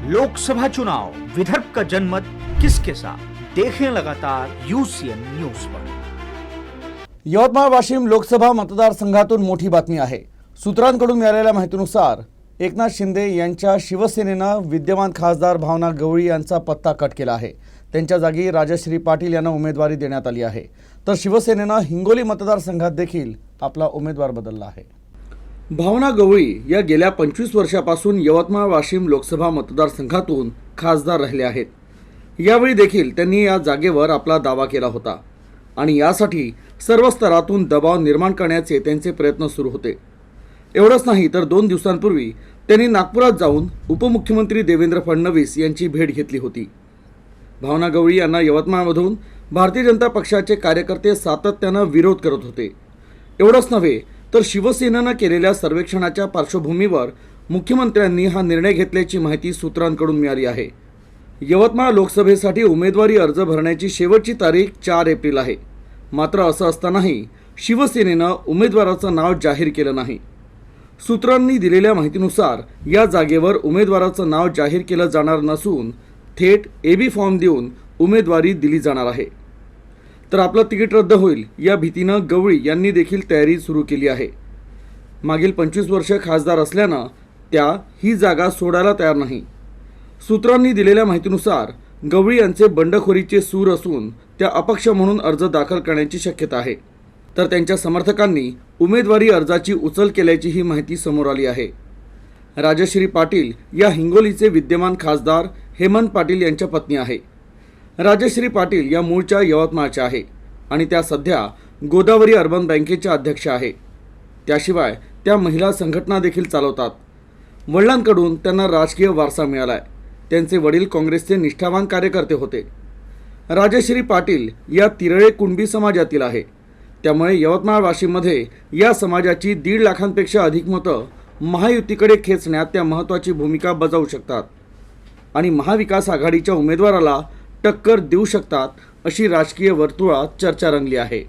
लोकसभा चुनाव विदर्भ का जनमत किसके साथ, देखें लगातार UCN न्यूज पर। यवतमाळ वाशिम लोकसभा मतदारसंघातून मोठी बातमी आहे। सूत्रांकडून मिळालेल्या माहितीनुसार एकनाथ शिंदे यांच्या शिवसेनेनं विद्यमान खासदार भावना गवळी यांचा पत्ता कट केला आहे। त्यांच्या जागी राजश्री पाटील यांना उमेदवारी देण्यात आली आहे। तर शिवसेनेनं हिंगोली मतदारसंघात देखील आपला उमेदवार बदलला आहे। भावना गवळी या गेल्या 25 वर्षापासून यवतमाळ वाशिम लोकसभा मतदारसंघातून खासदार राहिले आहेत। यावेळी देखील त्यांनी या जागेवर आपला दावा केला होता आणि यासाठी सर्व स्तरातून दबाव निर्माण करण्याचे त्यांचे प्रयत्न सुरू होते। एवढंच नाही तर 2 दिवसांपूर्वी त्यांनी नागपुरात जाऊन उपमुख्यमंत्री देवेंद्र फडणवीस यांची भेट घेतली होती। भावना गवळी यांना यवतमाळमधून भारतीय जनता पक्षाचे कार्यकर्ते सातत्यानं विरोध करत होते। एवढंच नव्हे तर शिवसेनेनं केलेल्या सर्वेक्षणाच्या पार्श्वभूमीवर मुख्यमंत्र्यांनी हा निर्णय घेतल्याची माहिती सूत्रांकडून मिळाली आहे। यवतमाळ लोकसभेसाठी उमेदवारी अर्ज भरण्याची शेवटची तारीख 4 एप्रिल आहे। मात्र असं असतानाही शिवसेनेनं उमेदवाराचं नाव जाहीर केलं नाही। सूत्रांनी दिलेल्या माहितीनुसार या जागेवर उमेदवाराचं नाव जाहीर केलं जाणार नसून थेट AB फॉर्म देऊन उमेदवारी दिली जाणार आहे। तर आपलं तिकीट रद्द होईल या भीतीनं गवळी यांनी देखील तयारी सुरू केली आहे। मागील 25 वर्ष खासदार असल्यानं त्या ही जागा सोडायला तयार नाही। सूत्रांनी दिलेल्या माहितीनुसार गवळी यांचे बंडखोरीचे सूर असून त्या अपक्ष म्हणून अर्ज दाखल करण्याची शक्यता आहे। तर त्यांच्या समर्थकांनी उमेदवारी अर्जाची उचल केल्याची ही माहिती समोर आली आहे। राजश्री पाटील या हिंगोलीचे विद्यमान खासदार हेमंत पाटील यांच्या पत्नी आहे। राजश्री पाटील या मूळच्या यवतमाळच्या आहे आणि त्या सध्या गोदावरी अर्बन बँकेच्या अध्यक्ष आहे। त्याशिवाय त्या महिला संघटना देखील चालवतात। वडिलांकडून त्यांना राजकीय वारसा मिळाला आहे। त्यांचे वडील काँग्रेसचे निष्ठावान कार्यकर्ते होते। राजश्री पाटील या तिरळे कुणबी समाजातील आहे। त्यामुळे यवतमाळ वाशिममध्ये या समाजाची 1.5 लाखांपेक्षा अधिक मतं महायुतीकडे खेचण्यात त्या महत्त्वाची भूमिका बजावू शकतात आणि महाविकास आघाडीच्या उमेदवाराला टक्कर देऊ शकतात अशी राजकीय वर्तुळात चर्चा रंगली आहे।